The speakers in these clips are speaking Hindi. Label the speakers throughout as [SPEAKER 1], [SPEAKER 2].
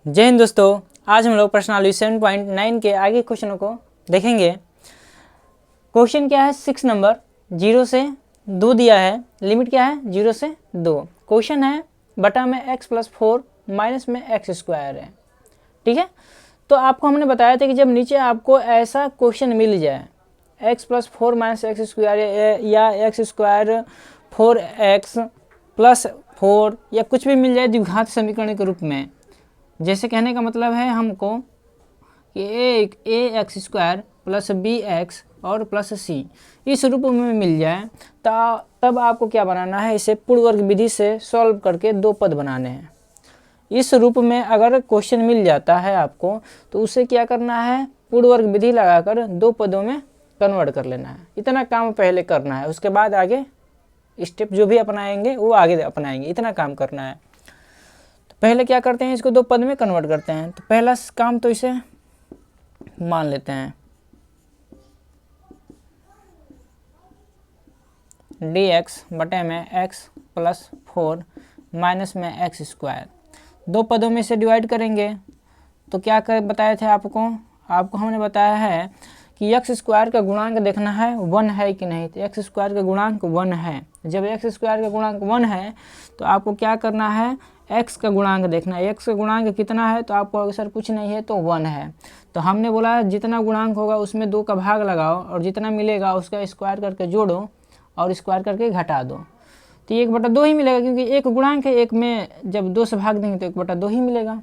[SPEAKER 1] जय हिंद दोस्तों, आज हम लोग प्रश्नावली 7.9 के आगे क्वेश्चनों को देखेंगे। क्वेश्चन क्या है 6 नंबर, 0 से 2 दिया है, लिमिट क्या है 0 से 2। क्वेश्चन है बटा में x+4 माइनस में x² है। ठीक है, तो आपको हमने बताया था कि जब नीचे आपको ऐसा क्वेश्चन मिल जाए x+4 माइनस x² या x² 4x + 4 या कुछ भी मिल जाए द्विघात समीकरण के रूप में, जैसे कहने का मतलब है हमको कि ax² + bx और +c इस रूप में मिल जाए, तब आपको क्या बनाना है, इसे पूर्ण वर्ग विधि से सॉल्व करके दो पद बनाने हैं। इस रूप में अगर क्वेश्चन मिल जाता है आपको तो उसे क्या करना है, पूर्ण वर्ग विधि लगाकर दो पदों में कन्वर्ट कर लेना है। इतना काम पहले करना है, उसके बाद आगे स्टेप जो भी अपनाएंगे वो आगे अपनाएंगे, इतना काम करना है। तो पहले क्या करते हैं, इसको दो पद में कन्वर्ट करते हैं। तो पहला काम तो इसे मान लेते हैं dx बटे में x+4 माइनस में x²। दो पदों में से डिवाइड करेंगे तो क्या कर बताए थे आपको हमने बताया है कि x² का गुणांक देखना है 1 है कि नहीं। तो x² का गुणांक 1 है। जब x² का गुणांक 1 है तो आपको क्या करना है, x का गुणांक देखना है। x का गुणांक कितना है, तो आपको अगर सर कुछ नहीं है तो 1 है। तो हमने बोला जितना गुणांक होगा उसमें 2 का भाग लगाओ और जितना मिलेगा उसका स्क्वायर करके जोड़ो और स्क्वायर करके घटा दो। तो 1/2 ही मिलेगा, क्योंकि एक गुणांक है, एक में जब 2 से भाग देंगे तो 1/2 ही मिलेगा।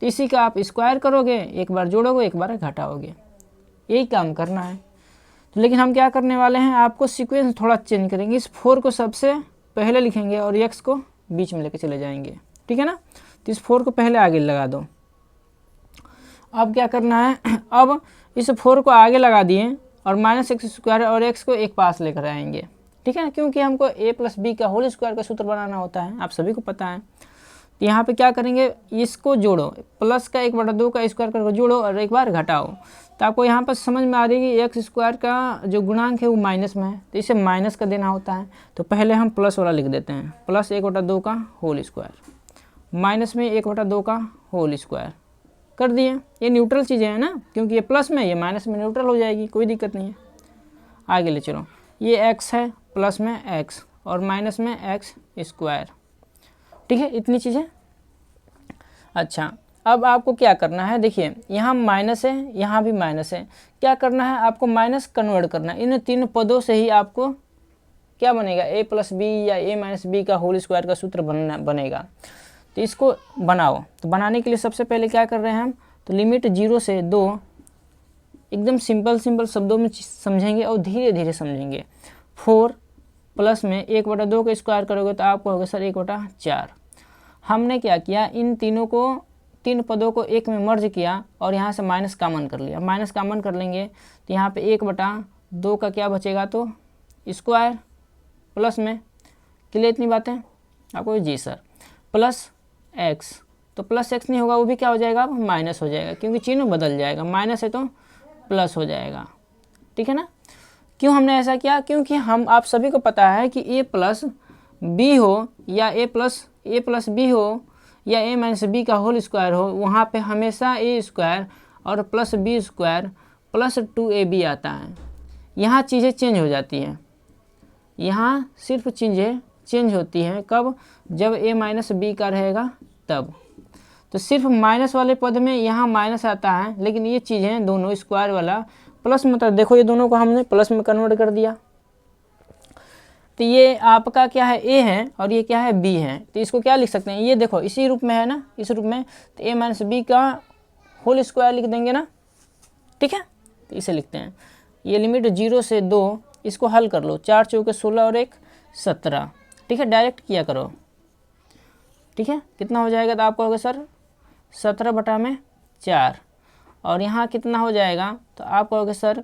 [SPEAKER 1] तो इसी का आप स्क्वायर करोगे, एक बार जोड़ोगे एक बार घटाओगे, यही काम करना है। तो लेकिन हम क्या करने वाले हैं, आपको सीक्वेंस थोड़ा चेंज करेंगे। इस 4 को सबसे पहले लिखेंगे और x को बीच में लेके चले जाएंगे, ठीक है ना। तो इस 4 को पहले आगे लगा दो। अब क्या करना है, अब इस 4 को आगे लगा दिए और -x² और x को एक पास लेकर आएंगे, ठीक है ना, क्योंकि हमको a + b का होल स्क्वायर का सूत्र बनाना होता है, आप सभी को पता है। तो यहाँ पे क्या करेंगे, इसको जोड़ो, प्लस का 1/2 का स्क्वायर करके जोड़ो और एक बार घटाओ। तो आपको यहाँ पर समझ में आ रही है कि x² का जो गुणांक है वो माइनस में है, तो इसे माइनस का देना होता है। तो पहले हम प्लस वाला लिख देते हैं, प्लस 1/2 का होल स्क्वायर माइनस में 1/2 का होल स्क्वायर कर दिए। ये न्यूट्रल चीज़ें हैं ना, क्योंकि ये प्लस में ये माइनस में न्यूट्रल हो जाएगी, कोई दिक्कत नहीं है। आगे ले चलो, ये x है, प्लस में x और माइनस में x², ठीक है, इतनी चीज़ें। अच्छा, अब आपको क्या करना है, देखिए यहाँ माइनस है, यहाँ भी माइनस है। क्या करना है, आपको माइनस कन्वर्ट करना है। इन तीन पदों से ही आपको क्या बनेगा, a + b या a - b का होल स्क्वायर का सूत्र बनेगा। तो इसको बनाओ। तो बनाने के लिए सबसे पहले क्या कर रहे हैं हम, तो लिमिट 0 से 2 एकदम सिंपल शब्दों में समझेंगे और धीरे धीरे समझेंगे। 4 प्लस में 1/2 का स्क्वायर करोगे तो आपको होगा सर 1/4। हमने क्या किया, इन तीन पदों को एक में मर्ज किया और यहाँ से माइनस कॉमन कर लिया। माइनस कॉमन कर लेंगे तो यहाँ पे 1/2 का क्या बचेगा, तो स्क्वायर प्लस में, क्लियर इतनी बातें आपको, जी सर, प्लस x। तो प्लस x नहीं होगा, वो भी क्या हो जाएगा, अब माइनस हो जाएगा, क्योंकि चिन्ह बदल जाएगा, माइनस है तो प्लस हो जाएगा, ठीक है ना। क्यों हमने ऐसा किया, क्योंकि आप सभी को पता है कि a + b हो या a + b हो या a - b का होल स्क्वायर हो, वहाँ पे हमेशा a² और +b² + 2ab आता है। यहाँ चीज़ें चेंज हो जाती हैं, यहाँ सिर्फ चीज़ें चेंज होती हैं कब, जब a - b का रहेगा तब। तो सिर्फ माइनस वाले पद में यहाँ माइनस आता है, लेकिन ये चीज़ें दोनों स्क्वायर वाला प्लस में, देखो ये दोनों को हमने प्लस में कन्वर्ट कर दिया। तो ये आपका क्या है, a है और ये क्या है, b है। तो इसको क्या लिख सकते हैं, ये देखो इसी रूप में है ना, इस रूप में। तो a - b का होल स्क्वायर लिख देंगे ना, ठीक है। तो इसे लिखते हैं, ये लिमिट 0 से 2, इसको हल कर लो। 4 चौके 16 और 1 17, ठीक है, डायरेक्ट किया करो, ठीक है। कितना हो जाएगा, तो आपको होगा सर 17/4। और यहाँ कितना हो जाएगा, तो आप कहोगे सर,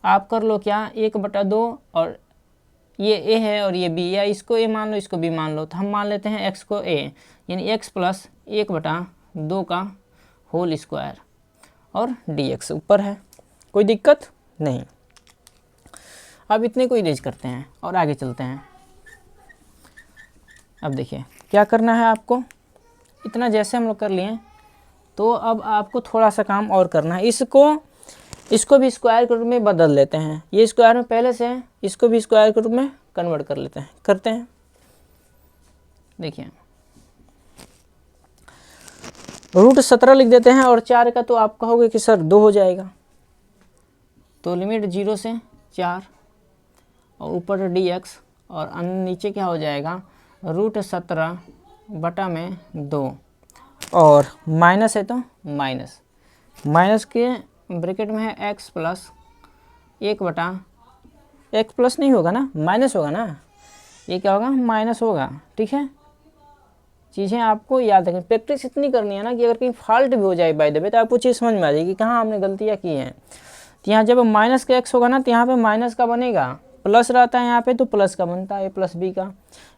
[SPEAKER 1] आप कर लो क्या, 1/2 और ये a है और ये b, या इसको a मान लो इसको b मान लो। तो हम मान लेते हैं x को a, यानी x + 1/2 का होल स्क्वायर और dx ऊपर है, कोई दिक्कत नहीं। अब इतने को इरेज करते हैं और आगे चलते हैं। अब देखिए क्या करना है आपको, इतना जैसे हम लोग कर लिए, तो अब आपको थोड़ा सा काम और करना है, इसको भी स्क्वायर के रूप में बदल लेते हैं। ये स्क्वायर में पहले से है, इसको भी स्क्वायर के रूप में कन्वर्ट कर लेते हैं, करते हैं। देखिए √17 लिख देते हैं, और 4 का तो आप कहोगे कि सर 2 हो जाएगा, तो लिमिट 0 से 4 और ऊपर dx और नीचे क्या हो जाएगा √17 बटा में 2, और माइनस है तो माइनस के ब्रैकेट में है x प्लस 1 बटा x प्लस नहीं होगा ना, माइनस होगा ना, ये क्या होगा माइनस होगा। ठीक है, चीज़ें आपको याद रखें, प्रैक्टिस इतनी करनी है ना कि अगर कहीं फॉल्ट भी हो जाए बाय द वे तो आपको चीज़ समझ में आ जाएगी कहाँ हमने गलतियाँ की हैं। तो यहाँ जब माइनस का x होगा ना तो यहाँ पे माइनस का बनेगा, प्लस रहता है यहाँ पे तो प्लस का बनता है a प्लस बी का,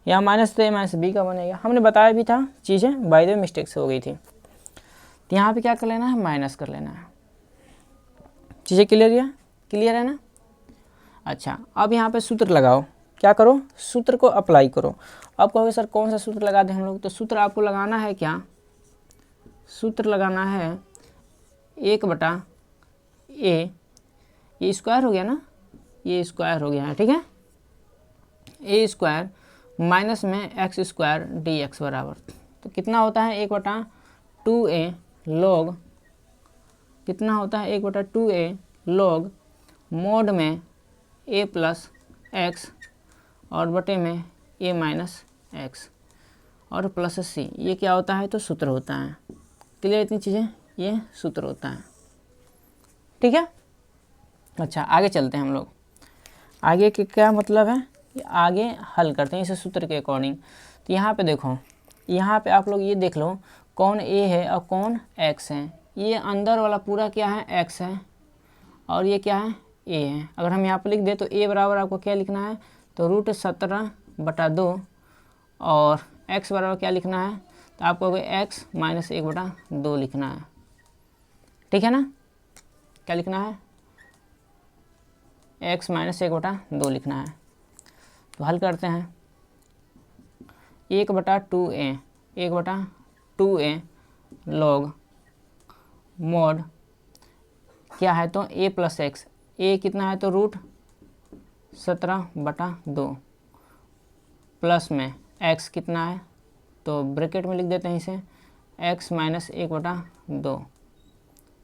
[SPEAKER 1] यहाँ माइनस तो a माइनस बी का बनेगा। हमने बताया भी था, चीज़ें बाय द वे मिस्टेक से हो गई थी। तो यहाँ पे क्या कर लेना है, माइनस कर लेना है। चीज़ें क्लियर है ना। अच्छा, अब यहाँ पे सूत्र लगाओ, क्या करो, सूत्र को अप्लाई करो। अब कहोगे सर कौन सा सूत्र लगा दें हम लोग, तो सूत्र आपको लगाना है क्या, सूत्र लगाना है 1 बटा a, ये स्क्वायर हो गया ना, ये स्क्वायर हो गया है। ठीक है, a स्क्वायर माइनस में x स्क्वायर dx बराबर, तो कितना होता है 1 बटा 2a log, कितना होता है 1 बटा 2a log मोड में a प्लस एक्स और बटे में a माइनस एक्स और प्लस c, ये क्या होता है तो सूत्र होता है। क्लियर इतनी चीज़ें, ये सूत्र होता है। ठीक है, अच्छा आगे चलते हैं हम लोग। आगे के क्या मतलब है, आगे हल करते हैं इस सूत्र के अकॉर्डिंग। तो यहाँ पे देखो, यहाँ पे आप लोग ये देख लो कौन a है और कौन x है। ये अंदर वाला पूरा क्या है x है और ये क्या है a है। अगर हम यहाँ पे लिख दे तो a बराबर आपको क्या लिखना है तो √17 बटा 2 और x बराबर क्या लिखना है तो आपको x माइनस 1 बटा 2 लिखना है। ठीक है ना, क्या लिखना है x माइनस 1 बटा 2 लिखना है। तो हल करते हैं, 1 बटा 2a log मोड क्या है तो a प्लस एक्स, a कितना है तो √17 बटा 2 प्लस में x कितना है तो ब्रैकेट में लिख देते हैं इसे x माइनस 1 बटा 2,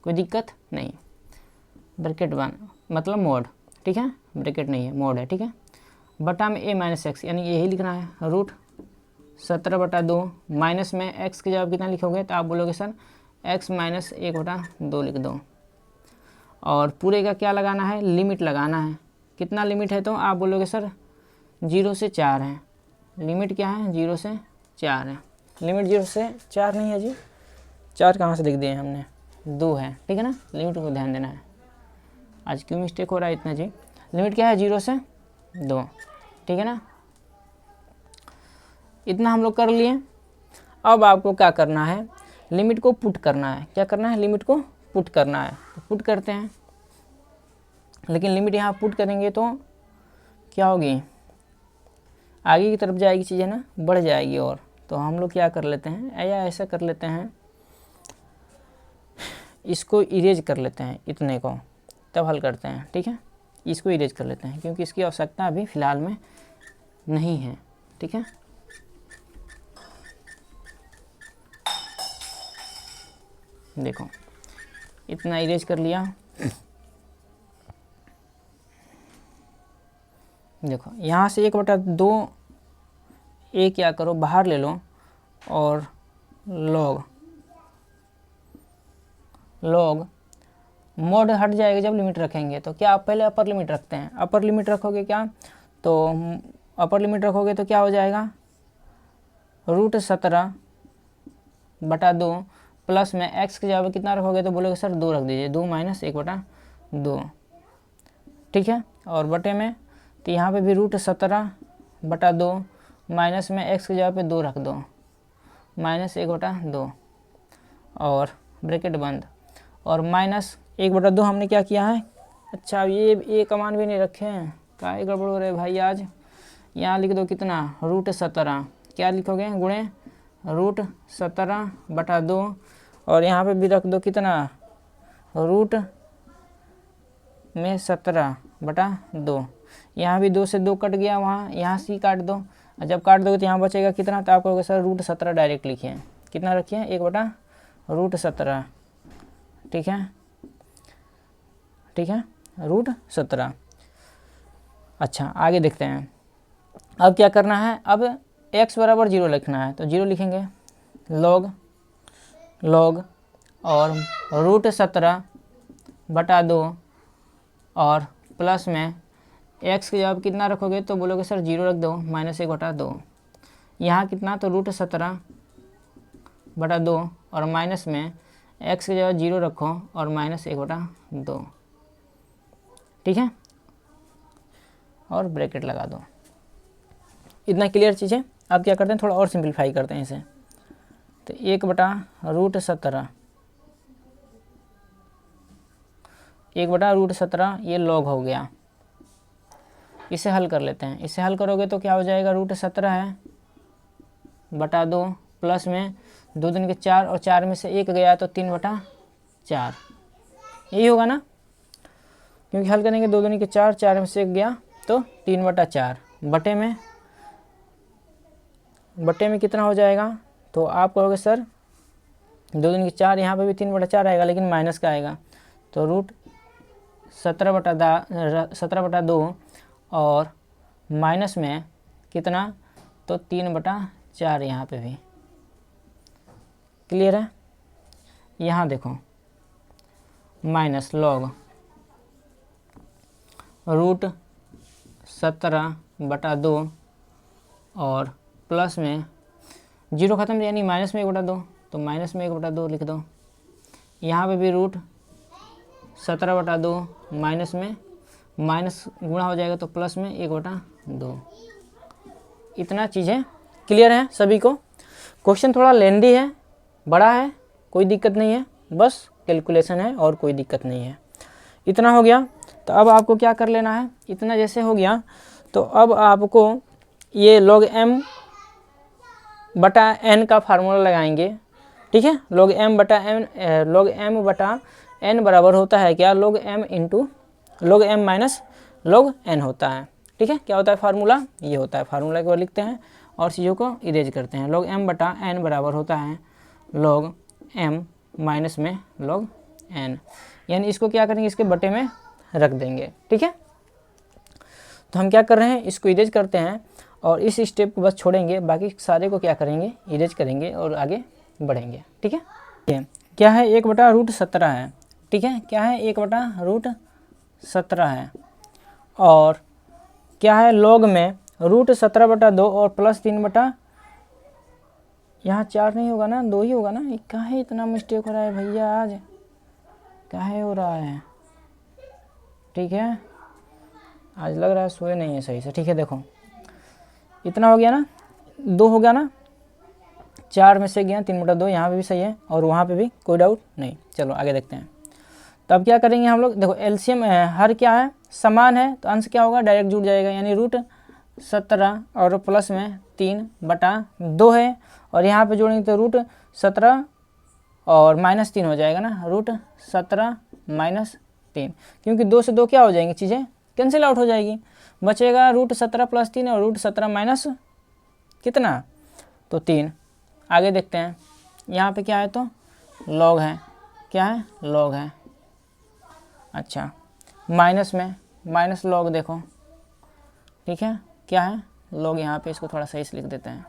[SPEAKER 1] कोई दिक्कत नहीं, ब्रैकेट बन मतलब मोड। ठीक है, ब्रैकेट नहीं है, मोड है। ठीक है, बटा में a माइनस एक्स, यानी यही लिखना है √17 बटा 2, माइनस में x की जगह कितना लिखोगे तो आप बोलोगे सर x माइनस 1 बटा 2 लिख दो, और पूरे का क्या लगाना है लिमिट लगाना है। कितना लिमिट है तो आप बोलोगे सर 0 से 4 है, लिमिट क्या है 0 से 4 है। लिमिट 0 से 4 नहीं है जी, 4 कहाँ से लिख दिए हमने, 2 है। ठीक है ना, लिमिट को ध्यान देना है, आज क्यों मिस्टेक हो रहा है इतना जी। लिमिट क्या है 0 से 2। ठीक है ना, इतना हम लोग कर लिए। अब आपको क्या करना है, लिमिट को पुट करना है। क्या करना है, लिमिट को पुट करना है। तो पुट करते हैं, लेकिन लिमिट यहाँ पुट करेंगे तो क्या होगी, आगे की तरफ जाएगी चीज़ें ना, बढ़ जाएगी। और तो हम लोग क्या कर लेते हैं या ऐसा कर लेते हैं, इसको इरेज कर लेते हैं इतने को, तब हल करते हैं। ठीक है, इसको इरेज कर लेते हैं क्योंकि इसकी आवश्यकता अभी फ़िलहाल में नहीं है। ठीक है, देखो इतना इरेज कर लिया। देखो यहाँ से 1 बटा 2 a क्या करो बाहर ले लो और log मोड हट जाएगा जब लिमिट रखेंगे। तो क्या आप पहले अपर लिमिट रखते हैं, अपर लिमिट रखोगे क्या तो अपर लिमिट रखोगे तो क्या हो जाएगा √17 बटा 2 प्लस में x की जगह कितना रखोगे तो बोलोगे सर 2 रख दीजिए, 2 माइनस 1 बटा 2। ठीक है, और बटे में तो यहाँ पे भी √17 बटा 2 माइनस में x की जगह पे 2 रख दो, माइनस 1 बटा 2 और ब्रैकेट बंद, और माइनस 1 बटा 2 हमने क्या किया है। अच्छा, ये कमान भी नहीं रखे हैं, क्या गड़बड़ हो रहे भाई आज। यहाँ लिख दो कितना √17, क्या लिखोगे गुणे √17 बटा 2 और यहाँ पे भी रख दो कितना, रूट में 17/2। यहाँ भी 2 से 2 कट गया, वहाँ यहाँ सी काट दो, और जब काट दोगे तो यहाँ बचेगा कितना, तो आप कहोगे सर रूट 17 डायरेक्ट लिखिए। कितना रखिए, 1/√17। ठीक है, ठीक है, √17। अच्छा आगे देखते हैं। अब क्या करना है, अब x बराबर 0 लिखना है, तो 0 लिखेंगे, log और √17/2 और प्लस में x के जब कितना रखोगे तो बोलोगे सर 0 रख दो, -1/2। यहाँ कितना, तो √17/2 और माइनस में x के जगह 0 रखो और -1/2। ठीक है, और ब्रैकेट लगा दो। इतना क्लियर चीज़ है। अब क्या करते हैं, थोड़ा और सिंपलीफाई करते हैं इसे। तो 1/√17 ये log हो गया। इसे हल कर लेते हैं। इसे हल करोगे तो क्या हो जाएगा, √17/2 प्लस में 2 दूनी के 4 और 4 में से 1 गया तो 3/4, यही होगा ना, क्योंकि हल करेंगे 2 दूनी के 4, 4 में से 1 गया तो 3/4, बटे में कितना हो जाएगा, तो आप कहोगे सर 2 दूनी के 4, यहाँ पे भी 3/4 आएगा लेकिन माइनस का आएगा, तो √17/2 और माइनस में कितना, तो 3/4 यहाँ पे भी। क्लियर है। यहाँ देखो, माइनस log √17/2 और प्लस में 0 खत्म यानी माइनस में 1/2, तो माइनस में 1/2 लिख दो। यहाँ पे भी √17/2 माइनस में माइनस गुणा हो जाएगा तो प्लस में 1/2। इतना चीज़ें क्लियर है सभी को। क्वेश्चन थोड़ा लेंदी है, बड़ा है, कोई दिक्कत नहीं है, बस कैलकुलेशन है और कोई दिक्कत नहीं है। इतना हो गया, तो अब आपको क्या कर लेना है, इतना जैसे हो गया तो अब आपको ये log m/n का फार्मूला लगाएंगे। ठीक है, log m/n बराबर होता है क्या, log m minus log n होता है। ठीक है, क्या होता है फार्मूला, ये होता है फार्मूला, को लिखते हैं और चीज़ों को इरेज करते हैं। log m/n बराबर होता है log m माइनस में log n, यानी इसको क्या करेंगे, इसके बटे में रख देंगे। ठीक है, तो हम क्या कर रहे हैं, इसको इरेज करते हैं और इस स्टेप को बस छोड़ेंगे, बाकी सारे को क्या करेंगे, इरेज करेंगे और आगे बढ़ेंगे। ठीक है, क्या है, 1/√17 है। ठीक है, क्या है, 1/√17 है, और क्या है, log में √17/2 और प्लस 3 यहाँ 4 नहीं होगा ना, 2 ही होगा ना। काहे इतना मिस्टेक हो रहा है भैया, आज काहे हो रहा है। ठीक है, आज लग रहा है सोए नहीं है सही से। ठीक है, देखो इतना हो गया ना, 2 हो गया ना, 4 में से गया 3/2, यहाँ पे भी सही है और वहाँ पे भी कोई डाउट नहीं। चलो आगे देखते हैं। तो अब क्या करेंगे हम लोग, देखो एलसीएम हर क्या है, समान है, तो अंश क्या होगा, डायरेक्ट जुड़ जाएगा, यानी √17 और प्लस में 3/2 है, और यहाँ पे जोड़ेंगे तो √17 और -3 हो जाएगा ना, √17 - 3, क्योंकि 2 से 2 क्या हो जाएंगी, चीज़ें कैंसिल आउट हो जाएगी, बचेगा √17 + 3 और √17 - कितना, तो 3। आगे देखते हैं, यहाँ पे क्या है, तो log है, क्या है, log है। अच्छा, माइनस में माइनस log देखो, ठीक है, क्या है, log। यहाँ पे इसको थोड़ा सही से लिख देते हैं,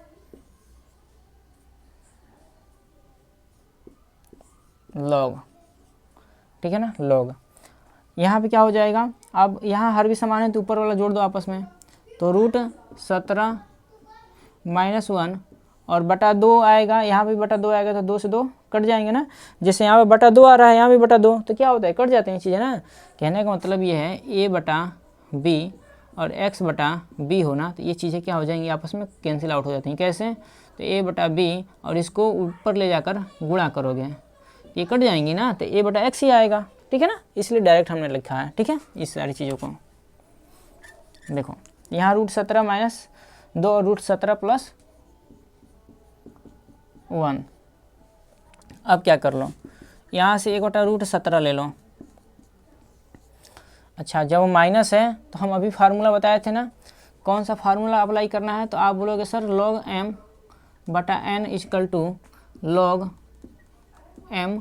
[SPEAKER 1] log। ठीक है ना, log। यहाँ पे क्या हो जाएगा, अब यहाँ हर भी समान है तो ऊपर वाला जोड़ दो आपस में, तो √17 - 1 और /2 आएगा, यहाँ पे /2 आएगा तो 2 से 2 कट जाएंगे ना। जैसे यहाँ पे /2 आ रहा है, यहाँ भी /2, तो क्या होता है, कट जाते हैं चीज़ें ना। कहने का मतलब ये है a/b और x/b होना, तो ये चीज़ें क्या हो जाएंगी, आपस में कैंसिल आउट हो जाती हैं। कैसे, तो a/b और इसको ऊपर ले जाकर गुणा करोगे, ये कट जाएंगी ना, तो a/x ही आएगा। ठीक है ना, इसलिए डायरेक्ट हमने लिखा है। ठीक है, इस सारी चीज़ों को देखो, यहाँ √17 - 2 और √17 + 1। अब क्या कर लो, यहाँ से 1/√17 ले लो। अच्छा, जब माइनस है तो हम अभी फार्मूला बताए थे ना, कौन सा फार्मूला अप्लाई करना है, तो आप बोलोगे sir log m/n equal to log m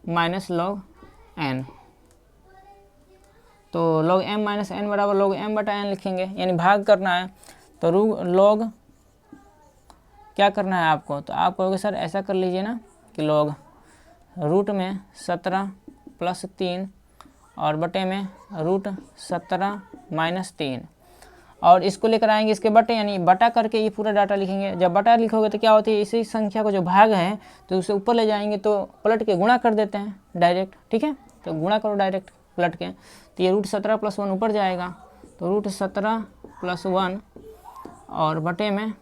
[SPEAKER 1] minus log n। तो log m माइनस n बराबर log m/n लिखेंगे, यानी भाग करना है। तो log क्या करना है आपको, तो आप कहोगे सर ऐसा कर लीजिए ना कि log रूट में 17 + 3 और बटे में √17 - 3, और इसको लेकर आएंगे इसके बटे, यानी बटा करके ये पूरा डाटा लिखेंगे। जब बटा लिखोगे तो क्या होती है, इसी संख्या को जो भाग है तो उसे ऊपर ले जाएंगे तो पलट के गुणा कर देते हैं डायरेक्ट, ठीक है। तो गुणा करो डायरेक्ट पलट के, तो ये √17 + 1 ऊपर जाएगा, तो √17 + 1 और बटे में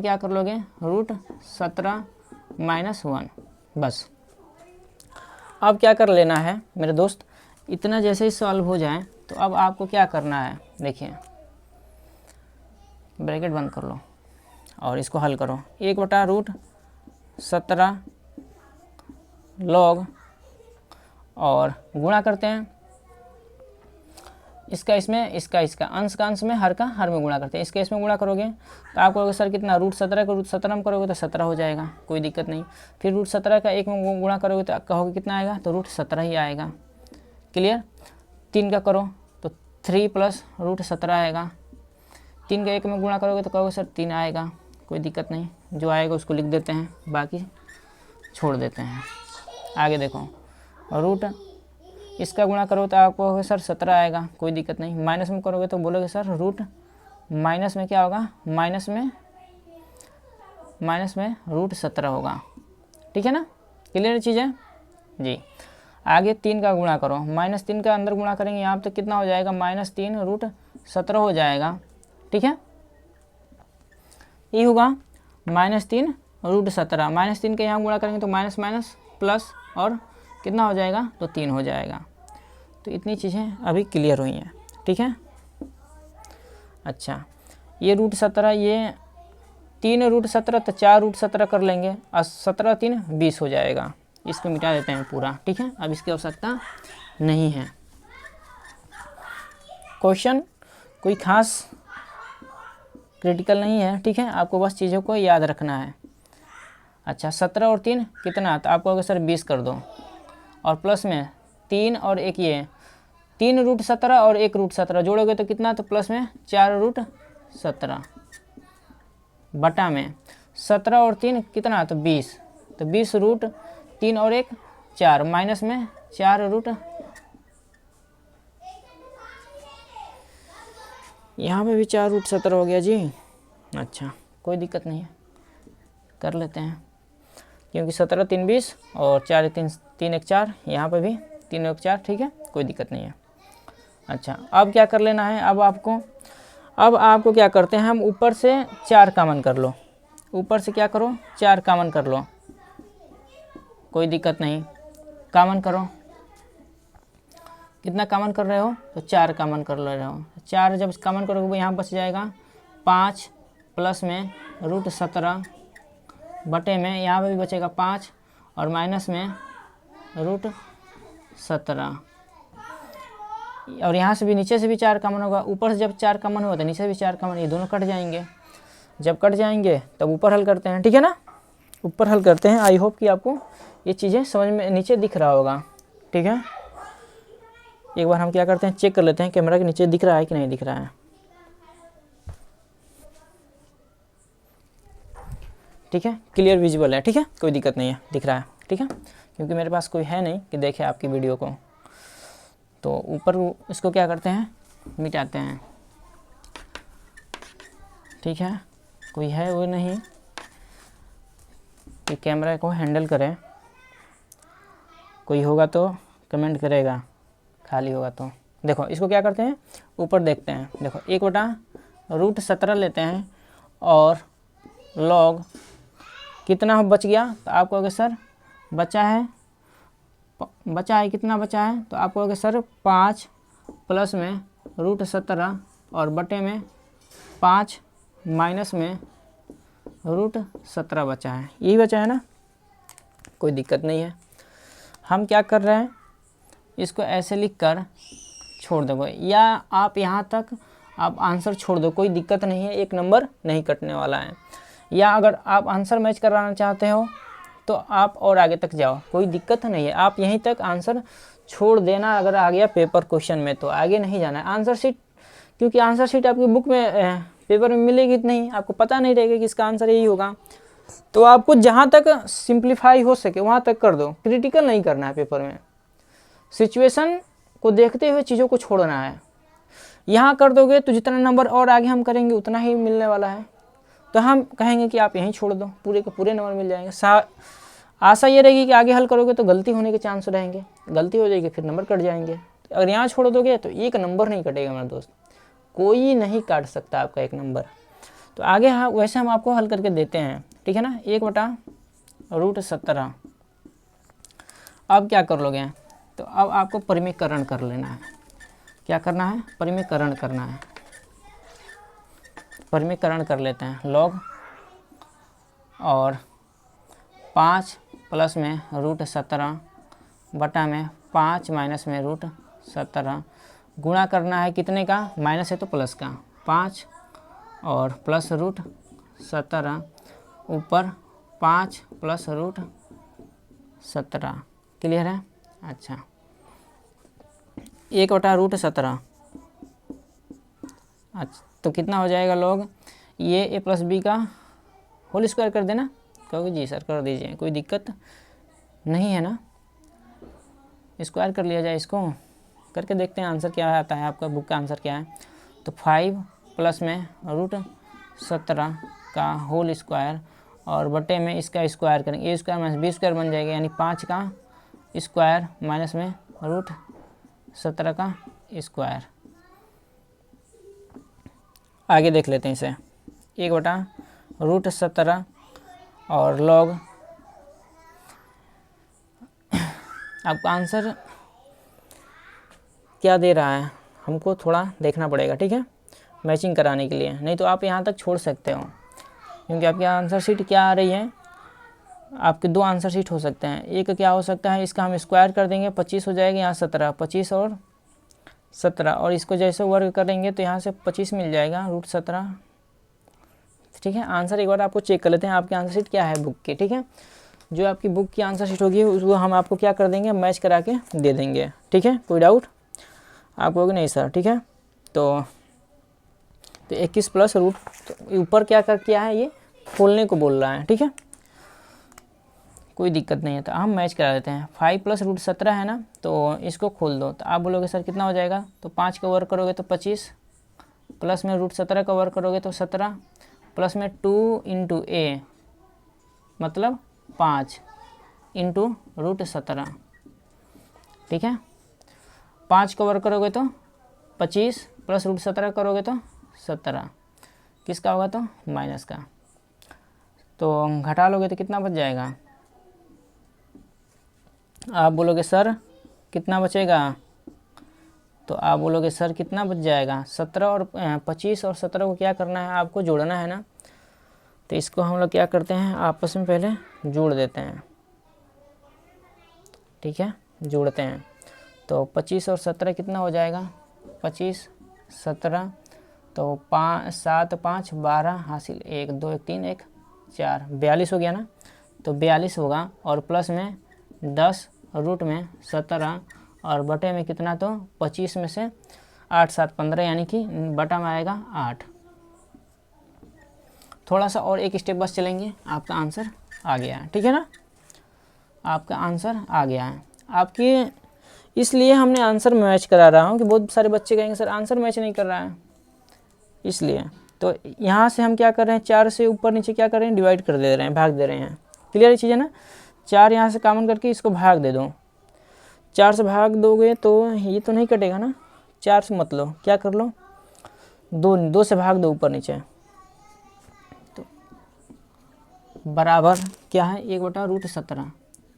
[SPEAKER 1] क्या कर लोगे, √17 - 1, बस। अब क्या कर लेना है मेरे दोस्त, इतना जैसे ही सॉल्व हो जाए तो अब आपको क्या करना है, देखिए ब्रैकेट बंद कर लो और इसको हल करो। 1/√17 log और गुणा करते हैं, इसका इसमें, इसका अंश का अंश में, हर का हर में गुणा करते हैं। इसके इसमें गुणा करोगे तो आप कहोगे सर कितना, √17 को √17 में करोगे तो 17 हो जाएगा, कोई दिक्कत नहीं। फिर √17 का 1 में गुणा करोगे तो कहोगे कितना आएगा, तो √17 ही आएगा। क्लियर। 3 का करो तो 3 + √17 आएगा। 3 का 1 में गुणा करोगे तो कहोगे सर 3 आएगा, कोई दिक्कत नहीं, जो आएगा उसको लिख देते हैं, बाकी छोड़ देते हैं। आगे देखो, रूट इसका गुणा करो तो आपको होगा सर 17 आएगा, कोई दिक्कत नहीं। माइनस में करोगे तो बोलोगे सर रूट माइनस में क्या होगा, माइनस में √17 होगा, ठीक है ना। क्लियर चीज़ है जी। आगे 3 का गुणा करो, -3 का अंदर गुणा करेंगे यहाँ पे कितना हो जाएगा, -3 √17 हो जाएगा, ठीक है। ये होगा -3 √17, -3 के यहाँ गुणा करेंगे तो माइनस माइनस प्लस और कितना हो जाएगा, तो 3 हो जाएगा। तो इतनी चीज़ें अभी क्लियर हुई हैं, ठीक है। अच्छा, ये √17, ये 3 √17 तो 4 √17 कर लेंगे और 17 3 20 हो जाएगा। इसको मिटा देते हैं पूरा, ठीक है। अब इसकी आवश्यकता नहीं है। क्वेश्चन कोई खास क्रिटिकल नहीं है, ठीक है। आपको बस चीज़ों को याद रखना है। अच्छा, 17 और 3 कितना, तो आप कहोगे सर 20 कर दो, और प्लस में 3 और 1, ये 3 √17 और 1 √17 जोड़ोगे तो कितना, तो प्लस में 4 √17 बटा में 17 और 3 कितना, तो 20, तो 20 √3 और 1 4, माइनस में 4 यहाँ पे भी 4 √17 हो गया जी। अच्छा, कोई दिक्कत नहीं है, कर लेते हैं, क्योंकि 17 3 20 और 4 3 1 4, यहाँ पे भी 3 1 4, ठीक है, कोई दिक्कत नहीं है। अच्छा, अब क्या कर लेना है, अब आपको क्या करते हैं, हम ऊपर से 4 कॉमन कर लो, ऊपर से क्या करो, 4 कॉमन कर लो, कोई दिक्कत नहीं, कॉमन करो। कितना कॉमन कर रहे हो, तो 4 कॉमन कर ले रहे हो। 4 जब कॉमन करोगे यहाँ बच जाएगा 5 प्लस में √17 बटे में, यहाँ पे भी बचेगा 5 और माइनस में √17, और यहाँ से भी, नीचे से भी 4 कॉमन होगा। ऊपर से जब 4 कॉमन होगा तो नीचे भी 4 कॉमन, ये दोनों कट जाएंगे। जब कट जाएंगे तब ऊपर हल करते हैं, ठीक है ना। ऊपर हल करते हैं। आई होप कि आपको ये चीज़ें समझ में नीचे दिख रहा होगा, ठीक है। एक बार हम क्या करते हैं, चेक कर लेते हैं कैमरा के नीचे दिख रहा है कि नहीं दिख रहा है, ठीक है। क्लियर विजुअल है, ठीक है, कोई दिक्कत नहीं है, दिख रहा है, ठीक है। क्योंकि मेरे पास कोई है नहीं कि देखे आपकी वीडियो को, तो ऊपर इसको क्या करते हैं, मिटाते हैं, ठीक है। कोई है वो नहीं कि कैमरा को हैंडल करे, कोई होगा तो कमेंट करेगा, खाली होगा तो। देखो इसको क्या करते हैं, ऊपर देखते हैं, देखो 1/√17 लेते हैं और log कितना बच गया, तो आप कहोगे सर बचा है कितना बचा है, तो आप कहोगे सर 5 प्लस में √17 और बटे में 5 माइनस में √17 बचा है, यही बचा है ना, कोई दिक्कत नहीं है। हम क्या कर रहे हैं, इसको ऐसे लिख कर छोड़ दोगे, या आप यहाँ तक आप आंसर छोड़ दो, कोई दिक्कत नहीं है, एक नंबर नहीं कटने वाला है। या अगर आप आंसर मैच कराना चाहते हो तो आप और आगे तक जाओ, कोई दिक्कत नहीं है, आप यहीं तक आंसर छोड़ देना। अगर आ गया पेपर क्वेश्चन में तो आगे नहीं जाना है। आंसर शीट, क्योंकि आंसर शीट आपकी बुक में पेपर में मिलेगी नहीं, आपको पता नहीं रहेगा कि इसका आंसर यही होगा, तो आपको जहाँ तक सिंप्लीफाई हो सके वहाँ तक कर दो, क्रिटिकल नहीं करना है पेपर में। सिचुएशन को देखते हुए चीज़ों को छोड़ना है। यहाँ कर दोगे तो जितना नंबर और आगे हम करेंगे उतना ही मिलने वाला है, तो हम कहेंगे कि आप यहीं छोड़ दो, पूरे के पूरे नंबर मिल जाएंगे। आशा ये रहेगी कि आगे हल करोगे तो गलती होने के चांस रहेंगे, गलती हो जाएगी फिर नंबर कट जाएंगे। अगर यहाँ छोड़ दोगे तो एक नंबर नहीं कटेगा मेरा दोस्त, कोई नहीं काट सकता आपका एक नंबर। तो आगे हाँ वैसे हम आपको हल करके देते हैं, ठीक है ना। 1/√17। अब क्या कर लोगे, तो अब आपको परिमीकरण कर लेना है। क्या करना है, परिमीकरण करना है। परिमीकरण कर लेते हैं। लॉग और 5 प्लस में √17 बटा में 5 माइनस में √17 गुणा करना है कितने का, माइनस है तो प्लस का, 5 और प्लस √17 ऊपर 5 प्लस √17। क्लियर है। अच्छा 1/√17। अच्छा तो कितना हो जाएगा लॉग, ये a प्लस बी का होल स्क्वायर कर देना। कहोगे जी सर कर दीजिए, कोई दिक्कत नहीं है ना, स्क्वायर कर लिया जाए, इसको करके देखते हैं आंसर क्या आता है आपका, बुक का आंसर क्या है। तो 5 प्लस में √17 का होल स्क्वायर और बटे में इसका स्क्वायर करेंगे, a square minus b square बन जाएगा, यानी 5 का स्क्वायर माइनस में √17 का स्क्वायर। आगे देख लेते हैं इसे। 1/√17 और लॉग, आपका आंसर क्या दे रहा है हमको थोड़ा देखना पड़ेगा, ठीक है, मैचिंग कराने के लिए, नहीं तो आप यहाँ तक छोड़ सकते हो, क्योंकि आपकी आंसर शीट क्या आ रही है, आपके 2 आंसर शीट हो सकते हैं। एक क्या हो सकता है, इसका हम स्क्वायर कर देंगे, 25 हो जाएगा, यहाँ 17, 25 और 17, और इसको जैसे वर्ग करेंगे तो यहाँ से 25 मिल जाएगा √17। ठीक है, आंसर एक बार आपको चेक कर लेते हैं आपकी आंसर शीट क्या है बुक की, ठीक है। जो आपकी बुक की आंसर शीट होगी उसको हम आपको क्या कर देंगे, मैच करा के दे देंगे, ठीक है। कोई डाउट आप कहोगे नहीं सर, ठीक है। तो 21 प्लस रूट, तो ऊपर क्या कर किया है, ये खोलने को बोल रहा है, ठीक है, कोई दिक्कत नहीं है। तो हम मैच करा देते हैं। 5 प्लस √17 है ना, तो इसको खोल दो, तो आप बोलोगे सर कितना हो जाएगा, तो 5 का वर्ग करोगे तो 25, प्लस में √17 का वर्ग करोगे तो 17, प्लस में 2 × a मतलब 5 × √17, ठीक है। 5 का वर्ग करोगे तो 25, प्लस √17 करोगे तो 17, किसका होगा तो माइनस का, तो घटा लोगे तो कितना बच जाएगा, आप बोलोगे सर कितना बचेगा, तो आप बोलोगे सर कितना बच जाएगा, 17 और 25 और 17 को क्या करना है, आपको जोड़ना है ना। तो इसको हम लोग क्या करते हैं, आपस में पहले जोड़ देते हैं, ठीक है, जोड़ते हैं। तो 25 और 17 कितना हो जाएगा, 25 17, तो 5 7 5 12 हासिल 1 2 1 3 1 4 42 हो गया ना, तो 42 होगा, और प्लस में 10 रूट में 17 और बटे में कितना, तो 25 में से 8 7 15, यानी कि बटा में आएगा 8। थोड़ा सा और एक स्टेप बस चलेंगे, आपका आंसर आ गया है, ठीक है ना, आपका आंसर आ गया है आपकी। इसलिए हमने आंसर मैच करा रहा हूँ कि बहुत सारे बच्चे कहेंगे सर आंसर मैच नहीं कर रहा है, इसलिए तो यहाँ से हम क्या कर रहे हैं, 4 से ऊपर नीचे क्या कर रहे हैं, डिवाइड कर दे रहे हैं, भाग दे रहे हैं। क्लियर चीज़ है ना, 4 यहाँ से कॉमन करके इसको भाग दे दो, 4 से भाग दोगे तो ये तो नहीं कटेगा ना, 4 से मत लो, क्या कर लो, 2 से भाग दो ऊपर नीचे, तो बराबर क्या है, 1/√17,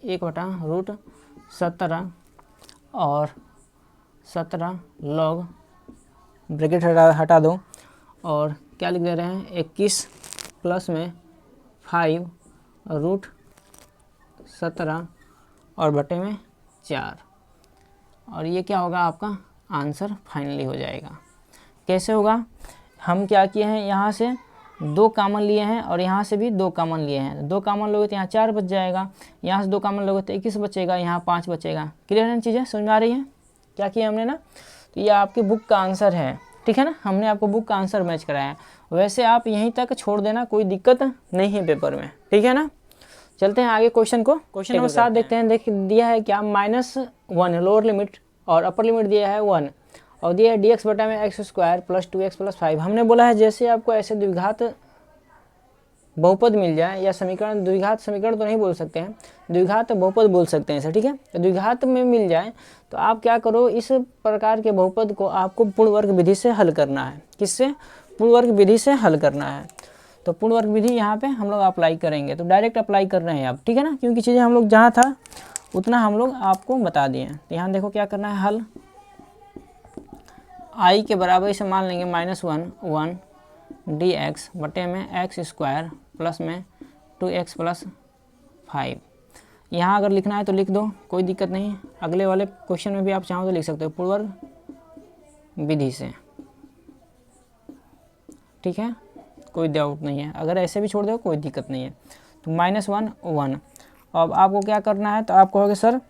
[SPEAKER 1] 1/√17 और 17 लॉग, ब्रैकेट हटा दो, और क्या लिख दे रहे हैं, 21 प्लस में 5 रूट 17 और बटे में 4, और ये क्या होगा आपका आंसर फाइनली हो जाएगा। कैसे होगा, हम क्या किए हैं, यहाँ से 2 कामन लिए हैं और यहाँ से भी 2 कामन लिए हैं। 2 कामन लोगे तो यहाँ 4 बच जाएगा, यहाँ से 2 कामन लोगे तो 21 बचेगा, यहाँ 5 बचेगा। क्लियर है चीज़ें, समझ में आ रही है क्या किया हमने ना। तो ये आपकी बुक का आंसर है, ठीक है ना, हमने आपको बुक का आंसर मैच कराया है। वैसे आप यहीं तक छोड़ देना, कोई दिक्कत नहीं है पेपर में, ठीक है ना। चलते हैं आगे क्वेश्चन को। क्वेश्चन नंबर 7 देखते हैं। देख दिया है क्या, -1 लोअर लिमिट और अपर लिमिट दिया है 1 और दिया है dx बटा में x² + 2x + 5। हमने बोला है जैसे आपको ऐसे द्विघात बहुपद मिल जाए या समीकरण, द्विघात समीकरण तो नहीं बोल सकते हैं, द्विघात बहुपद बोल सकते हैं इसे, ठीक है। तो द्विघात में मिल जाए तो आप क्या करो, इस प्रकार के बहुपद को आपको पूर्ण वर्ग विधि से हल करना है। किससे, पूर्ण वर्ग विधि से हल करना है। तो पूर्ण वर्ग विधि यहाँ पे हम लोग अप्लाई करेंगे, तो डायरेक्ट अप्लाई कर रहे हैं आप, ठीक है ना, क्योंकि चीज़ें हम लोग जहाँ था उतना हम लोग आपको बता दिए हैं। तो यहाँ देखो क्या करना है, हल I के बराबर इसे मान लेंगे -1 dx बटे में x² प्लस में 2x + 5। यहाँ अगर लिखना है तो लिख दो, कोई दिक्कत नहीं। अगले वाले क्वेश्चन में भी आप चाहो तो लिख सकते हो पूर्ण वर्ग विधि से, ठीक है, कोई डाउट नहीं है। अगर ऐसे भी छोड़ दो कोई दिक्कत नहीं है। तो -1 अब आपको क्या करना है, तो आप कहोगे सर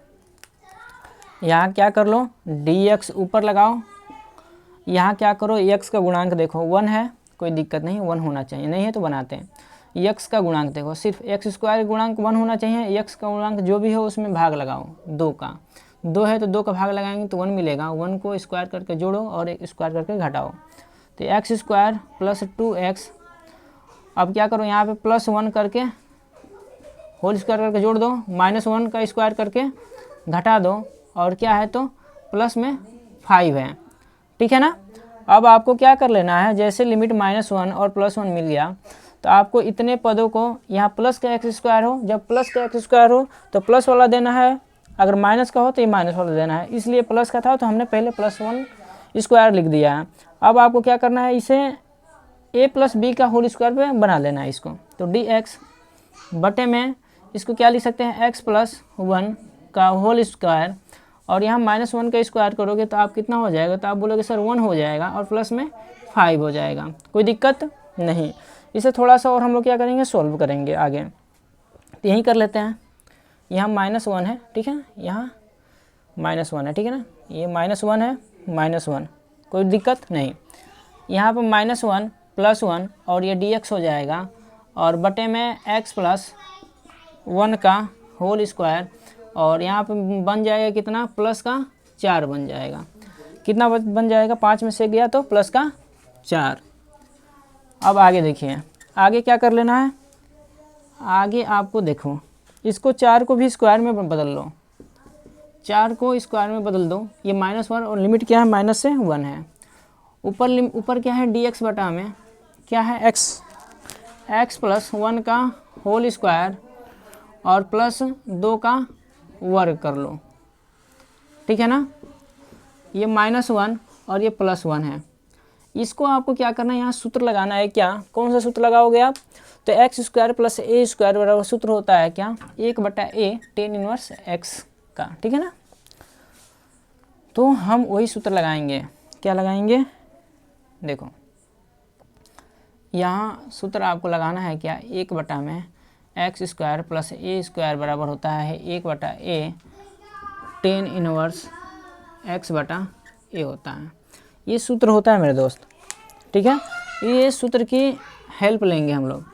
[SPEAKER 1] यहाँ क्या कर लो, dx ऊपर लगाओ, यहाँ क्या करो, x का गुणांक देखो 1 है, कोई दिक्कत नहीं, 1 होना चाहिए, नहीं है तो बनाते हैं। x का गुणांक देखो, सिर्फ x² गुणांक 1 होना चाहिए, x का गुणांक जो भी हो उसमें भाग लगाओ 2 का, 2 है तो 2 का भाग लगाएंगे तो 1 मिलेगा, 1 को स्क्वायर करके जोड़ो और एक स्क्वायर करके घटाओ, तो x² + 2x। अब क्या करो, यहाँ पे +1 करके होल स्क्वायर करके जोड़ दो, -1 का स्क्वायर करके घटा दो, और क्या है तो प्लस में 5 है, ठीक है ना। अब आपको क्या कर लेना है, जैसे लिमिट -1 और +1 मिल गया तो आपको इतने पदों को, यहाँ प्लस का x² हो, जब प्लस का x² हो तो प्लस वाला देना है, अगर माइनस का हो तो ये माइनस वाला देना है, इसलिए प्लस का था तो हमने पहले +1² लिख दिया है। अब आपको क्या करना है, इसे a + b का होल स्क्वायर पे बना लेना है इसको। तो dx बटे में इसको क्या लिख सकते हैं, x + 1 का होल स्क्वायर, और यहाँ -1 का स्क्वायर करोगे तो आप कितना हो जाएगा, तो आप बोलोगे सर 1 हो जाएगा और प्लस में 5 हो जाएगा, कोई दिक्कत नहीं। इसे थोड़ा सा और हम लोग क्या करेंगे, सोल्व करेंगे आगे। तो यही कर लेते हैं, यहाँ -1 है, ठीक है, यहाँ -1 है, ठीक है ना, ये -1 है, -1 कोई दिक्कत नहीं। यहाँ पर -1 + 1 और ये dx हो जाएगा, और बटे में x + 1 का होल स्क्वायर, और यहाँ पे बन जाएगा कितना, प्लस का 4 बन जाएगा। कितना बन जाएगा, 5 में से गया तो प्लस का 4। अब आगे देखिए, आगे क्या कर लेना है, आगे आपको देखो इसको 4 को भी स्क्वायर में बदल लो, 4 को स्क्वायर में बदल दो, ये -1 और लिमिट क्या है, -1 है। ऊपर क्या है, dx बटा में क्या है, x + 1 का होल स्क्वायर और +2 का वर्ग कर लो, ठीक है ना। ये -1 और ये +1 है, इसको आपको क्या करना है, यहाँ सूत्र लगाना है। क्या, कौन सा सूत्र लगाओगे आप, तो x² + a² बराबर सूत्र होता है क्या, 1/a tan 1x का, ठीक है ना। तो हम वही सूत्र लगाएंगे, क्या लगाएंगे, देखो यहाँ सूत्र आपको लगाना है क्या, 1 में x² + a² बराबर होता है 1/a tan 1x/a होता है। ये सूत्र होता है मेरे दोस्त, ठीक है। ये सूत्र की हेल्प लेंगे हम लोग,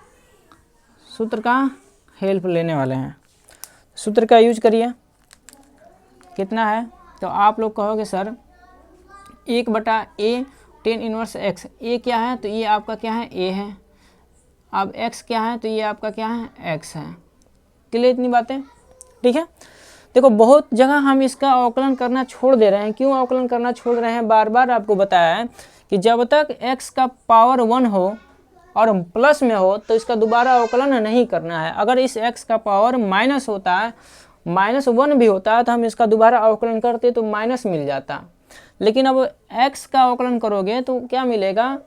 [SPEAKER 1] सूत्र का हेल्प लेने वाले हैं। सूत्र का यूज करिए, कितना है, तो आप लोग कहोगे sir 1/a tan 1x, a क्या है, तो ये आपका क्या है, a है। अब x क्या है, तो ये आपका क्या है, x है। क्लियर इतनी बातें, ठीक है। देखो बहुत जगह हम इसका अवकलन करना छोड़ दे रहे हैं, क्यों अवकलन करना छोड़ रहे हैं, बार बार आपको बताया है कि जब तक x का पावर 1 हो और प्लस में हो तो इसका दोबारा अवकलन नहीं करना है। अगर इस x का पावर माइनस होता है, -1 भी होता है, तो हम इसका दोबारा अवकलन करते तो माइनस मिल जाता। लेकिन अब x का अवकलन करोगे तो क्या मिलेगा,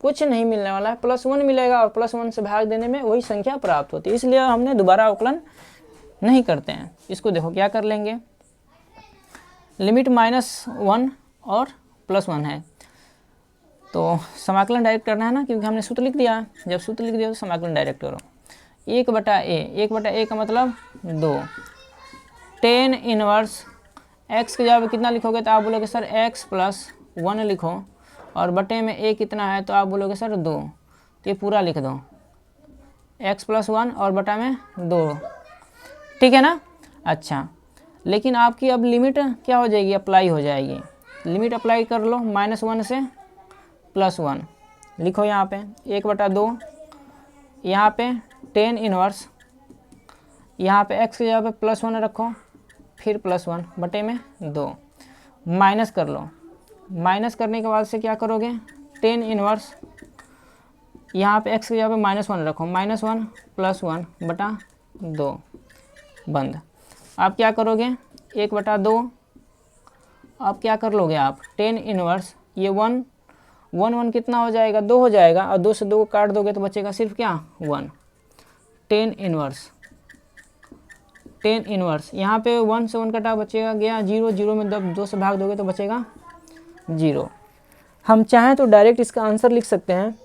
[SPEAKER 1] कुछ नहीं मिलने वाला है, +1 मिलेगा, और +1 से भाग देने में वही संख्या प्राप्त होती है, इसलिए हमने दोबारा अवकलन नहीं करते हैं। इसको देखो क्या कर लेंगे, लिमिट -1 और +1 है, तो समाकलन डायरेक्ट करना है ना, क्योंकि हमने सूत्र लिख दिया। जब सूत्र लिख दिया तो समाकलन डायरेक्ट करो। 1/a का मतलब 2, tan इनवर्स x के जगह कितना लिखोगे तो आप बोलोगे सर x + 1 लिखो, और बटे में a कितना है तो आप बोलोगे सर 2, तो ये पूरा लिख दो, x + 1 और बटा में 2, ठीक है ना। अच्छा, लेकिन आपकी अब लिमिट क्या हो जाएगी, अप्लाई हो जाएगी। लिमिट अप्लाई कर लो, -1 से +1 लिखो यहाँ पे 1/2, यहाँ पे tan इनवर्स, यहाँ पे x की जगह पे +1 रखो, फिर +1 बटे में 2, माइनस कर लो। माइनस करने के बाद से क्या करोगे, tan इनवर्स, यहाँ पे x की जगह पे -1 रखो, -1 +1 बटा 2 बंद। आप क्या करोगे 1/2, आप क्या कर लोगे आप tan इनवर्स, ये 1 कितना हो जाएगा, 2 हो जाएगा, और 2 से 2 को काट दोगे तो बचेगा सिर्फ क्या 1, tan इनवर्स यहाँ पे 1 से 1 कटा, बचेगा गया 0, 0 में 2 से भाग दोगे तो बचेगा 0। हम चाहें तो डायरेक्ट इसका आंसर लिख सकते हैं,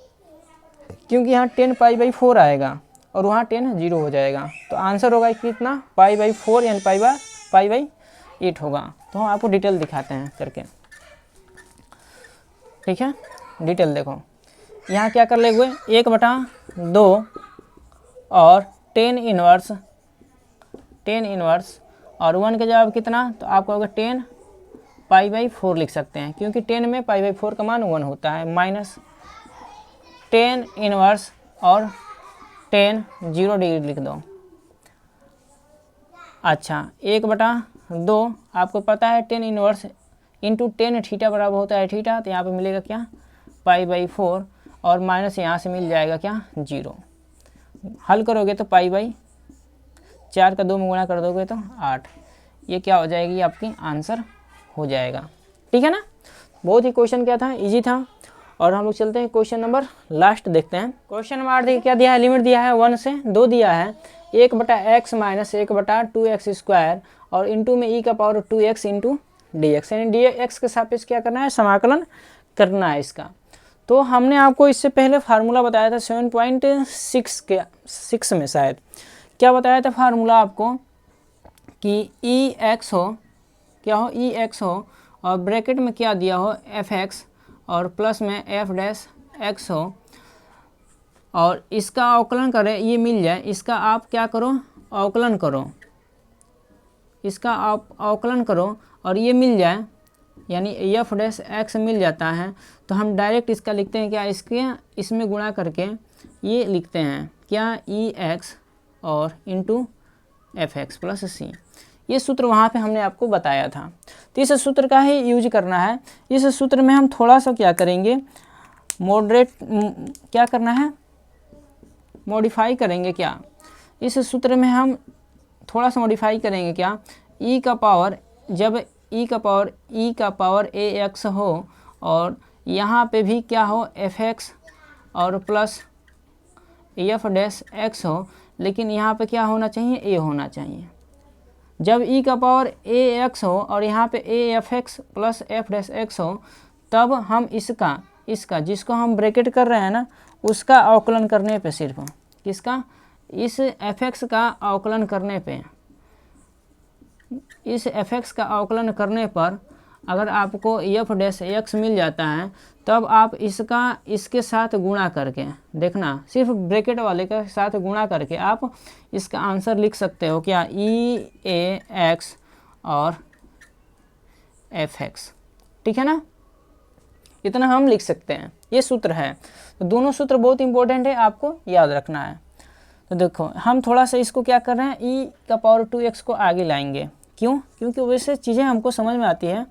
[SPEAKER 1] क्योंकि यहाँ 10π/4 आएगा और वहाँ 10 0 हो जाएगा, तो आंसर होगा कितना π/4 यानी π/8 होगा। तो हम आपको डिटेल दिखाते हैं करके, ठीक है। डिटेल देखो, यहाँ क्या कर ले हुए 1/2 और tan इनवर्स और 1 के जवाब कितना, तो आप कहोगे 10π/4 लिख सकते हैं, क्योंकि 10 में π/4 का मान 1 होता है, माइनस tan इनवर्स और tan 0 डिग्री लिख दो। अच्छा, 1/2 आपको पता है tan inverse into tan theta बराबर होता है थीटा, तो यहाँ पे मिलेगा क्या π/4 और माइनस यहाँ से मिल जाएगा क्या 0। हल करोगे तो π/4 का 2 में गुणा कर दोगे तो 8, ये क्या हो जाएगी आपकी आंसर हो जाएगा, ठीक है ना। बहुत ही क्वेश्चन क्या था, इजी था। और हम लोग चलते हैं क्वेश्चन नंबर लास्ट देखते हैं। क्वेश्चन नंबर 8 देखिए क्या दिया है, लिमिट दिया है 1 से 2 दिया है, 1/x - 1/2x² और इंटू में e⁻²x इंटू dx, यानी dx के सापेक्ष क्या करना है, समाकलन करना है इसका। तो हमने आपको इससे पहले फार्मूला बताया था 7.6 में शायद, क्या बताया था फार्मूला आपको कि ex हो, क्या हो ex हो, और ब्रैकेट में क्या दिया हो fx और प्लस में f' हो, और इसका अवकलन करें, ये मिल जाए, इसका आप क्या करो अवकलन करो, इसका आप अवकलन करो और ये मिल जाए, यानी f' मिल जाता है, तो हम डायरेक्ट इसका लिखते हैं क्या, इसके इसमें गुणा करके ये लिखते हैं क्या ex और इंटू fx प्लस c। ये सूत्र वहाँ पे हमने आपको बताया था, तो इस सूत्र का ही यूज करना है। इस सूत्र में हम थोड़ा सा क्या करेंगे, क्या करना है, मॉडिफाई करेंगे क्या, इस सूत्र में हम थोड़ा सा मॉडिफाई करेंगे क्या, जब e का पावर ax हो और यहाँ पे भी क्या हो fx और प्लस f' हो, लेकिन यहाँ पे क्या होना चाहिए, a होना चाहिए। जब e का पावर ax हो और यहाँ पे afx प्लस f' हो, तब हम इसका जिसको हम ब्रैकेट कर रहे हैं ना, उसका अवकलन करने पे, सिर्फ किसका, इस fx का अवकलन करने पे, इस fx का अवकलन करने पर अगर आपको f' मिल जाता है, तब आप इसके साथ गुणा करके देखना, सिर्फ ब्रैकेट वाले के साथ गुणा करके आप इसका आंसर लिख सकते हो क्या, eax और fx, ठीक है ना। इतना हम लिख सकते हैं, ये सूत्र है। तो दोनों सूत्र बहुत इंपॉर्टेंट है, आपको याद रखना है। तो देखो हम थोड़ा सा इसको क्या कर रहे हैं, e⁻²x को आगे लाएंगे, क्यों, क्योंकि वैसे चीज़ें हमको समझ में आती है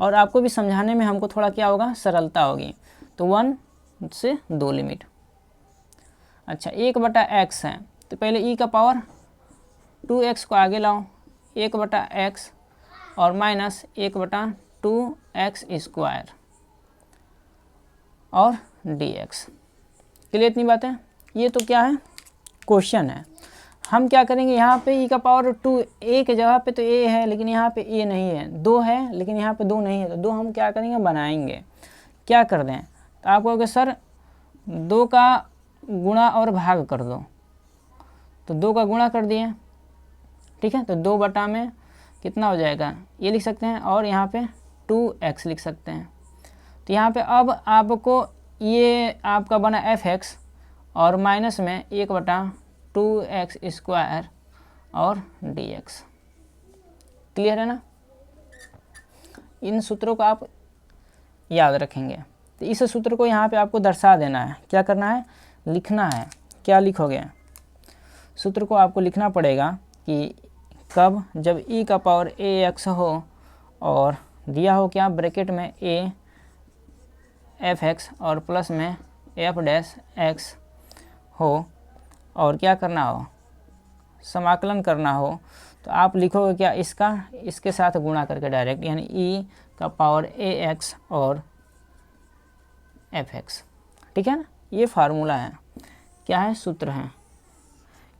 [SPEAKER 1] और आपको भी समझाने में हमको थोड़ा क्या होगा, सरलता होगी। तो 1 से 2 लिमिट। अच्छा, 1/x है, तो पहले e⁻²x को आगे लाओ, 1/x और माइनस 1/2x² और dx। क्लियर इतनी बात है। ये तो क्या है, क्वेश्चन है। हम क्या करेंगे, यहाँ पे e का पावर 2 a के जगह पे तो a है लेकिन यहाँ पे a नहीं है, 2 है लेकिन यहाँ पे 2 नहीं है, तो 2 हम क्या करेंगे, बनाएंगे। क्या कर दें, तो आप कहोगे सर 2 का गुणा और भाग कर दो, तो 2 का गुणा कर दिए, ठीक है, तो 2 बटा में कितना हो जाएगा, ये लिख सकते हैं, और यहाँ पे 2x लिख सकते हैं। तो यहाँ पे अब आपको ये आपका बना fx और माइनस में 1/2x² और dx। क्लियर है ना। इन सूत्रों को आप याद रखेंगे। तो इस सूत्र को यहाँ पे आपको दर्शा देना है। क्या करना है, लिखना है। क्या लिखोगे, सूत्र को आपको लिखना पड़ेगा कि कब, जब e का पावर ax हो और दिया हो क्या, ब्रैकेट में a fx और प्लस में f' हो, और क्या करना हो, समाकलन करना हो, तो आप लिखोगे क्या, इसके साथ गुणा करके डायरेक्ट, यानी e का पावर ax और fx। ठीक है ना, ये फार्मूला है। क्या है, सूत्र है।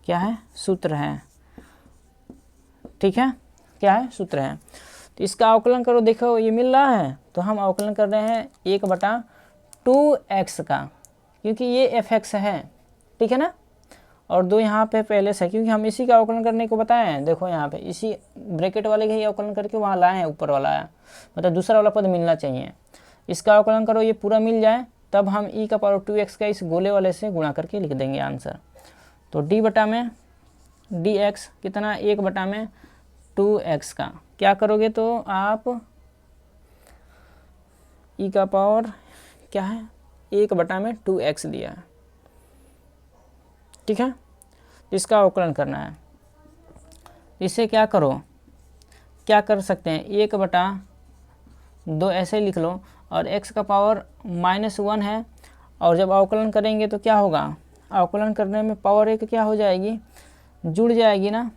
[SPEAKER 1] क्या है, सूत्र है। ठीक है, क्या है, सूत्र है। तो इसका अवकलन करो, देखो ये मिल रहा है, तो हम अवकलन कर रहे हैं 1/2x का, क्योंकि ये fx है। ठीक है ना, और 2 यहाँ पे पहले से, क्योंकि हम इसी का अवकलन करने को बताए हैं। देखो यहाँ पे इसी ब्रैकेट वाले का ही अवकलन करके वहाँ लाए हैं, ऊपर वाला आया, मतलब दूसरा वाला पद मिलना चाहिए। इसका अवकलन करो, ये पूरा मिल जाए, तब हम e का पावर 2x का इस गोले वाले से गुणा करके लिख देंगे आंसर। तो d बटा में dx कितना, 1/2x का। क्या करोगे, तो आप e का पावर क्या है, 1/2x दिया है। ठीक है, इसका अवकलन करना है। इसे क्या करो, क्या कर सकते हैं, 1/2 ऐसे लिख लो, और x का पावर -1 है, और जब अवकलन करेंगे तो क्या होगा, अवकलन करने में पावर 1 क्या हो जाएगी, जुड़ जाएगी ना,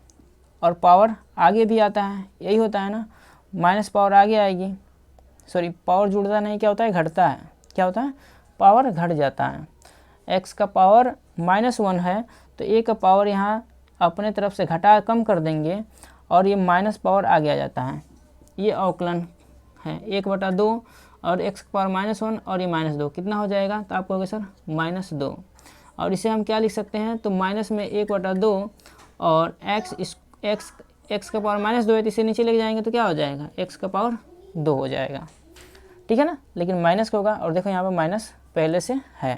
[SPEAKER 1] और पावर आगे भी आता है, यही होता है ना, माइनस पावर आगे आएगी, सॉरी पावर जुड़ता नहीं, क्या होता है, घटता है। क्या होता है, पावर घट जाता है। x का पावर -1 है, तो a का पावर यहाँ अपने तरफ से घटा कम कर देंगे, और ये माइनस पावर आगे आ जाता है। ये अवकलन है 1/2, और x का पावर -1 और ये -2 कितना हो जाएगा, तो आप कहोगे सर -2, और इसे हम क्या लिख सकते हैं, तो माइनस में 1/2 और x का पावर -2 है, तो इसे नीचे लेके जाएंगे तो क्या हो जाएगा, x का पावर 2 हो जाएगा। ठीक है ना, लेकिन माइनस का होगा, और देखो यहाँ पर माइनस पहले से है,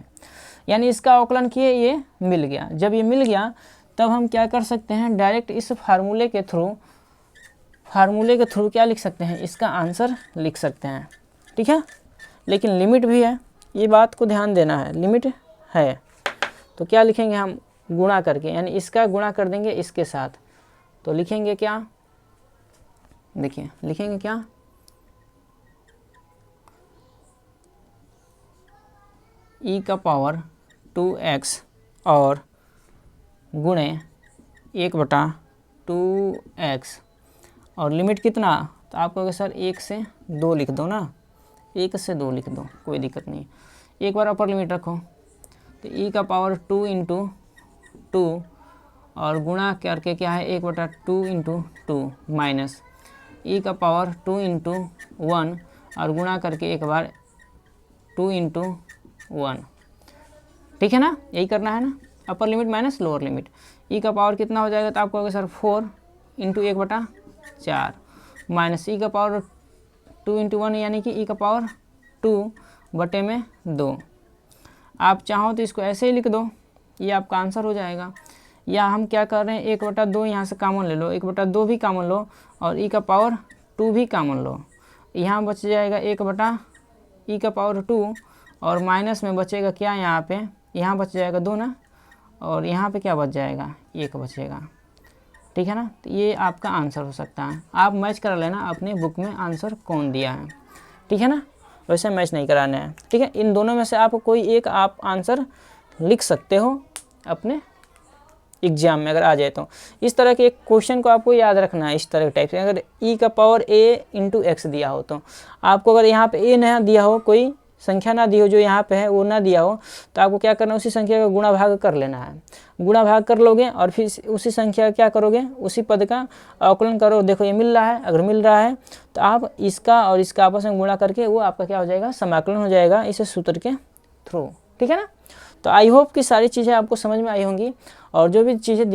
[SPEAKER 1] यानी इसका अवकलन किए, ये मिल गया। जब ये मिल गया तब हम क्या कर सकते हैं, डायरेक्ट इस फार्मूले के थ्रू क्या लिख सकते हैं, इसका आंसर लिख सकते हैं। ठीक है, लेकिन लिमिट भी है, ये बात को ध्यान देना है, लिमिट है। तो क्या लिखेंगे हम, गुणा करके, यानी इसका गुणा कर देंगे इसके साथ, तो लिखेंगे क्या, देखिए लिखेंगे क्या, e का पावर 2x और गुणे 1/2x, और लिमिट कितना, तो आप कहोगे सर 1 से 2 लिख दो ना, 1 से 2 लिख दो, कोई दिक्कत नहीं। एक बार अपर लिमिट रखो, तो e का पावर 2 × 2 और गुणा करके क्या है, 1/2 × 2 माइनस e का पावर 2 × 1 और गुणा करके एक बार 2 × 1। ठीक है ना, यही करना है ना, upper limit minus lower limit. e का पावर कितना हो जाएगा, तो आप कहोगे सर 4 × 1/4 माइनस e का पावर 2 × 1 यानी कि e का पावर 2/2। आप चाहो तो इसको ऐसे ही लिख दो, ये आपका आंसर हो जाएगा। या हम क्या कर रहे हैं, 1/2 यहाँ से कॉमन ले लो, 1/2 भी कॉमन लो, और e का पावर 2 भी कॉमन लो, यहाँ बच जाएगा 1/e का पावर 2, और माइनस में बचेगा क्या, यहाँ पे यहाँ बच जाएगा 2 ना, और यहाँ पे क्या बच जाएगा, 1 बचेगा। ठीक है ना, तो ये आपका आंसर हो सकता है। आप मैच करा लेना अपने बुक में आंसर कौन दिया है। ठीक है ना, वैसे मैच नहीं कराना है। ठीक है, इन दोनों में से आप कोई एक आप आंसर लिख सकते हो अपने एग्जाम में अगर आ जाए तो। इस तरह के एक क्वेश्चन को आपको याद रखना है, इस तरह के टाइप से। अगर e का पावर a × x दिया हो, तो आपको अगर यहाँ पे a नया दिया हो कोई संख्या ना दी हो जो यहाँ पे है वो ना दिया हो, तो आपको क्या करना है, उसी संख्या का गुणा भाग कर लेना है। गुणा भाग कर लोगे और फिर उसी संख्या का क्या करोगे, उसी पद का अवकलन करो। देखो ये मिल रहा है, अगर मिल रहा है तो आप इसका और इसका आपस में गुणा करके वो आपका क्या हो जाएगा, समाकलन हो जाएगा इस सूत्र के थ्रू। ठीक है ना। तो आई होप कि सारी चीज़ें आपको समझ में आई होंगी, और जो भी चीज़ें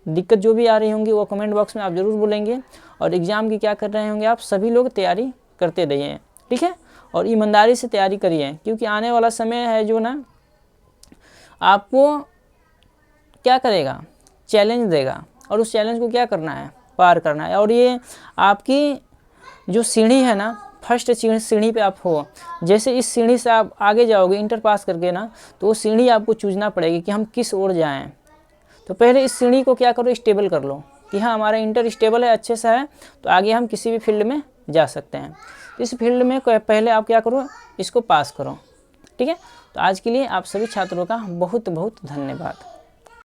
[SPEAKER 1] दिक्कत जो भी आ रही होंगी वो कमेंट बॉक्स में आप ज़रूर बोलेंगे। और एग्ज़ाम की क्या कर रहे होंगे, आप सभी लोग तैयारी करते रहिए। ठीक है, और ईमानदारी से तैयारी करिए, क्योंकि आने वाला समय है जो ना आपको क्या करेगा, चैलेंज देगा, और उस चैलेंज को क्या करना है, पार करना है। और ये आपकी जो सीढ़ी है ना, फर्स्ट सीढ़ी पे आप हो, जैसे इस सीढ़ी से आप आगे जाओगे इंटर पास करके ना, तो वो सीढ़ी आपको चूजना पड़ेगी कि हम किस ओर जाएं। तो पहले इस सीढ़ी को क्या करो, स्टेबल कर लो कि हाँ हमारा इंटर स्टेबल है, अच्छे से है, तो आगे हम किसी भी फील्ड में जा सकते हैं। इस फील्ड में पहले आप क्या करो, इसको पास करो। ठीक है, तो आज के लिए आप सभी छात्रों का बहुत बहुत धन्यवाद।